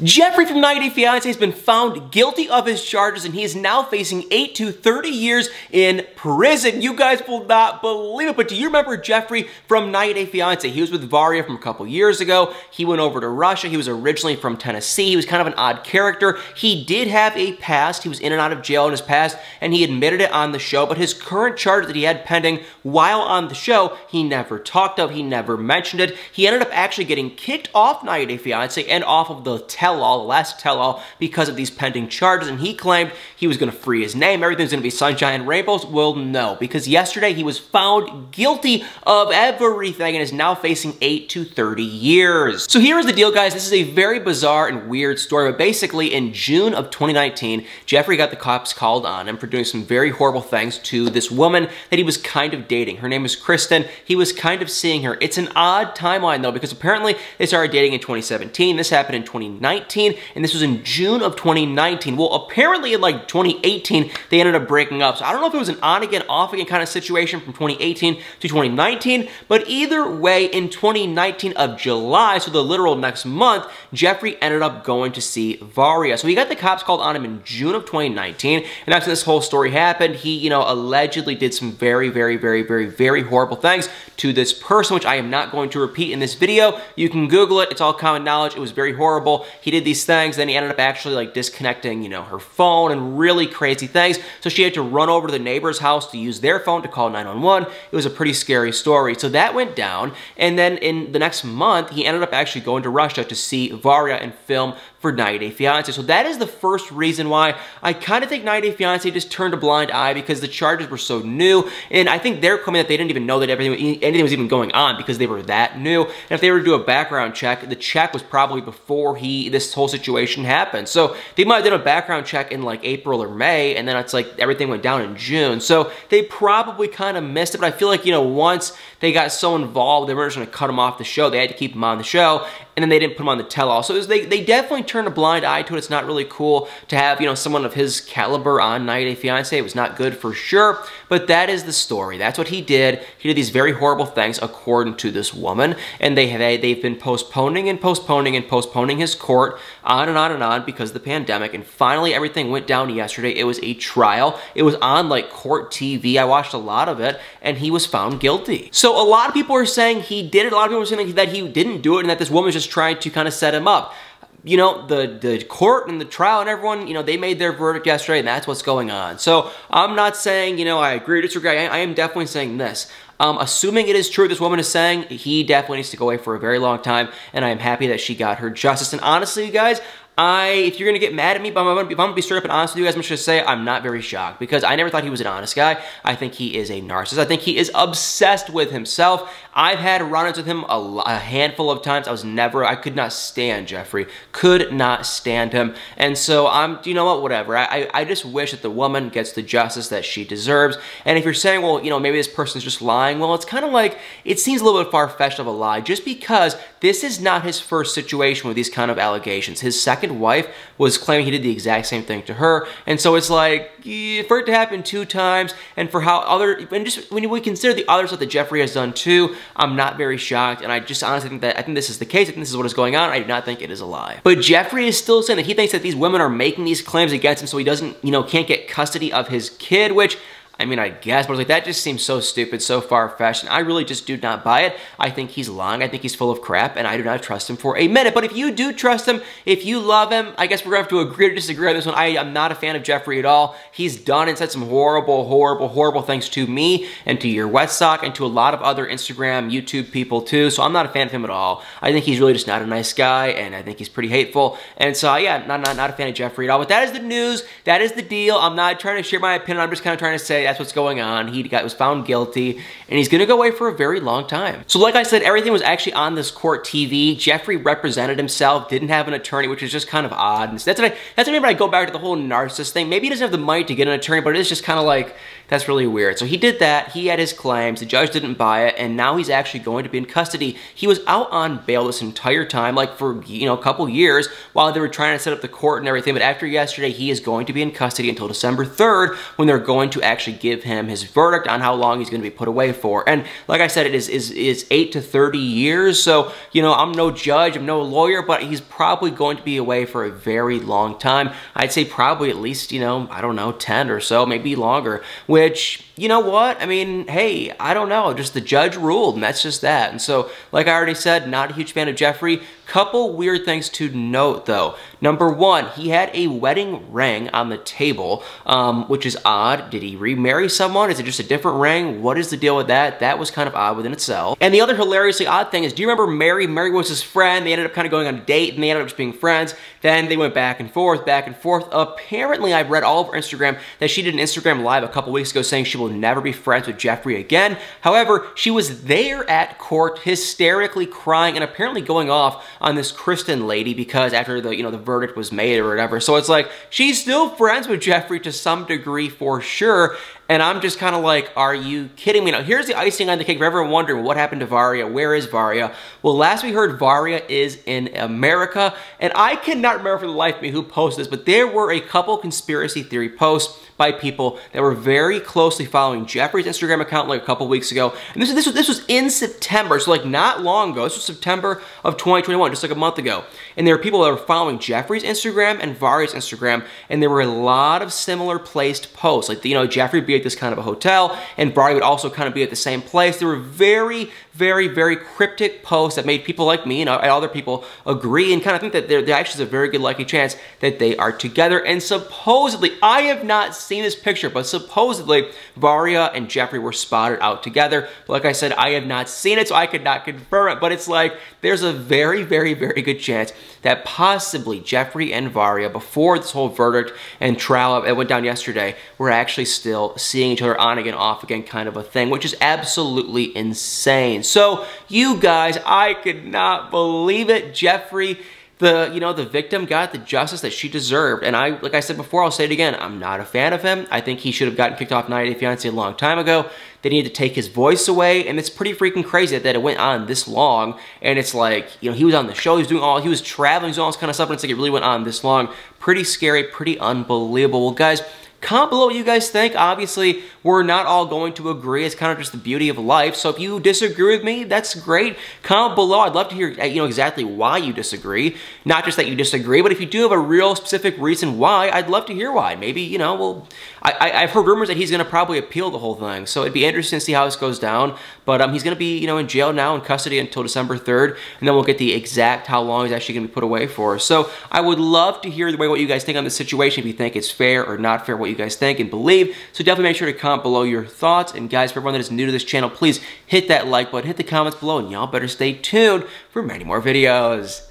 Geoffrey from 90 Day Fiance has been found guilty of his charges and he is now facing 8 to 30 years in prison. You guys will not believe it, but do you remember Geoffrey from 90 Day Fiance? He was with Varya from a couple years ago. He went over to Russia. He was originally from Tennessee. He was kind of an odd character. He did have a past. He was in and out of jail in his past, and he admitted it on the show, but his current charge that he had pending while on the show, he never talked of. He never mentioned it. He ended up actually getting kicked off 90 Day Fiance and off of the tell-all, the last tell-all, because of these pending charges, and he claimed he was going to free his name, everything's going to be sunshine and rainbows. Well, no, because yesterday he was found guilty of everything and is now facing 8 to 30 years. So here is the deal, guys. This is a very bizarre and weird story, but basically in June of 2019, Geoffrey got the cops called on him for doing some very horrible things to this woman that he was kind of dating. Her name is Kristen. He was kind of seeing her. It's an odd timeline, though, because apparently they started dating in 2017. This happened in 2019, and this was in June of 2019. Well, apparently in like 2018, they ended up breaking up. So I don't know if it was an on-again, off-again kind of situation from 2018 to 2019, but either way, in 2019 of July, so the literal next month, Geoffrey ended up going to see Varya. So he got the cops called on him in June of 2019, and after this whole story happened, he, allegedly did some very, very, very, very, very horrible things to this person, which I am not going to repeat in this video. You can Google it. It's all common knowledge. It was very horrible. He did these things, then he ended up actually like disconnecting, her phone and really crazy things. So she had to run over to the neighbor's house to use their phone to call 911. It was a pretty scary story. So that went down, and then in the next month, he ended up actually going to Russia to see Varya and film for 90 Day Fiance. So that is the first reason why I kind of think 90 Day Fiance just turned a blind eye, because the charges were so new, and I think they're claiming that they didn't even know that anything was even going on because they were that new. And if they were to do a background check, the check was probably before this whole situation happened. So they might have done a background check in like April or May, and then it's like everything went down in June. So they probably kind of missed it, but I feel like, once they got so involved, they weren't just going to cut him off the show. They had to keep him on the show, and then they didn't put him on the tell-all. So they definitely turned a blind eye to it. It's not really cool to have, someone of his caliber on 90 Day Fiance. It was not good for sure, but that is the story. That's what he did. He did these very horrible things according to this woman, and they've been postponing and postponing and postponing his court on and on and on because of the pandemic, and finally everything went down yesterday. It was a trial. It was on like court TV. I watched a lot of it, and he was found guilty. So a lot of people are saying he did it. A lot of people are saying that he didn't do it and that this woman was just trying to kind of set him up. The court and the trial and everyone, they made their verdict yesterday, and that's what's going on. So I'm not saying, I agree or disagree. I am definitely saying this. Assuming it is true, this woman is saying, he definitely needs to go away for a very long time, and I am happy that she got her justice. And honestly, you guys, if you're gonna get mad at me, but if I'm gonna be straight up and honest with you guys, I'm just gonna say I'm not very shocked, because I never thought he was an honest guy. I think he is a narcissist. I think he is obsessed with himself. I've had run-ins with him a handful of times. I could not stand Geoffrey. Could not stand him. And so you know what, whatever. I just wish that the woman gets the justice that she deserves. And if you're saying, well, maybe this person's just lying, well, it's kind of like, it seems a little bit far-fetched of a lie, just because this is not his first situation with these kind of allegations. His second wife was claiming he did the exact same thing to her, and so it's like, for it to happen 2 times, and for and just when we consider the other stuff that Geoffrey has done too, I'm not very shocked, and I just honestly think I think this is the case. I think this is what is going on. I do not think it is a lie. But Geoffrey is still saying that he thinks that these women are making these claims against him so he doesn't, can't get custody of his kid, which, I mean, I guess, but like, that just seems so stupid, so far-fetched, and I really just do not buy it. I think he's lying. I think he's full of crap, and I do not trust him for a minute. But if you do trust him, if you love him, I guess we're going to have to agree or disagree on this one. I am not a fan of Geoffrey at all. He's done and said some horrible, horrible, horrible things to me and to your wet sock and to a lot of other Instagram, YouTube people too, so I'm not a fan of him at all. I think he's really just not a nice guy, and I think he's pretty hateful, and so yeah, not a fan of Geoffrey at all. But that is the news. That is the deal. I'm not trying to share my opinion. I'm just kind of trying to say that's what's going on. He was found guilty, and he's going to go away for a very long time. So like I said, everything was actually on this court TV. Geoffrey represented himself, didn't have an attorney, which is just kind of odd. And that's what I mean when I go back to the whole narcissist thing. Maybe he doesn't have the money to get an attorney, but it is just kind of like, that's really weird. So he did that. He had his claims. The judge didn't buy it, and now he's actually going to be in custody. He was out on bail this entire time, like for, a couple years while they were trying to set up the court and everything. But after yesterday, he is going to be in custody until December 3rd when they're going to actually actually give him his verdict on how long he's going to be put away for. And like I said, it is 8 to 30 years. So, you know, I'm no judge, I'm no lawyer, but he's probably going to be away for a very long time. I'd say probably at least, you know, I don't know, 10 or so, maybe longer, which, you know what? I mean, hey, I don't know, just the judge ruled, and that's just that. And so, like I already said, not a huge fan of Geoffrey. Couple weird things to note, though. Number one, he had a wedding ring on the table, which is odd. Did he remarry someone? Is it just a different ring? What is the deal with that? That was kind of odd within itself. And the other hilariously odd thing is, do you remember Mary? Mary was his friend. They ended up kind of going on a date, and they ended up just being friends. Then they went back and forth, back and forth. Apparently, I've read all over Instagram that she did an Instagram live a couple weeks ago saying she will never be friends with Geoffrey again. However, she was there at court hysterically crying and apparently going off on this Kristen lady because after the, you know, the verdict was made or whatever. So it's like, she's still friends with Geoffrey to some degree for sure. And I'm just kind of like, are you kidding me? Now, here's the icing on the cake for everyone wondering what happened to Varya. Where is Varya? Well, last we heard, Varya is in America. And I cannot remember for the life of me who posted this, but there were a couple conspiracy theory posts by people that were very closely following Geoffrey's Instagram account like a couple weeks ago. And this was in September, so like not long ago. This was September of 2021, just like a month ago. And there were people that were following Geoffrey's Instagram and Varya's Instagram, and there were a lot of similar placed posts. Like, you know, Geoffrey would be at this kind of a hotel, and Varya would also kind of be at the same place. There were very, very, very cryptic posts that made people like me and other people agree and kind of think that there actually is a very good likely chance that they are together. And supposedly, I have not seen this picture, but supposedly Varya and Geoffrey were spotted out together. But like I said, I have not seen it, so I could not confirm it. But it's like, there's a very, very, very good chance that possibly Geoffrey and Varya, before this whole verdict and trial that went down yesterday, were actually still seeing each other on again, off again kind of a thing, which is absolutely insane. So, you guys, I could not believe it. Geoffrey, the victim got the justice that she deserved. And like I said before, I'll say it again, I'm not a fan of him. I think he should have gotten kicked off 90 Day Fiance a long time ago. They needed to take his voice away, and it's pretty freaking crazy that it went on this long. And it's like, you know, he was on the show, he was traveling, he was doing all this kind of stuff, and it's like it really went on this long. Pretty scary, pretty unbelievable. Well, guys, comment below what you guys think. Obviously, we're not all going to agree. It's kind of just the beauty of life. So if you disagree with me, that's great. Comment below. I'd love to hear, you know, exactly why you disagree. Not just that you disagree, but if you do have a real specific reason why, I'd love to hear why. Maybe, you know, well, I've heard rumors that he's going to probably appeal the whole thing. So it'd be interesting to see how this goes down. But he's going to be, you know, in jail now in custody until December 3rd. And then we'll get the exact how long he's actually going to be put away for. So I would love to hear what you guys think on this situation. If you think it's fair or not fair, what you guys think and believe. So definitely make sure to comment below your thoughts. And guys, for everyone that is new to this channel, please hit that like button, hit the comments below, and y'all better stay tuned for many more videos.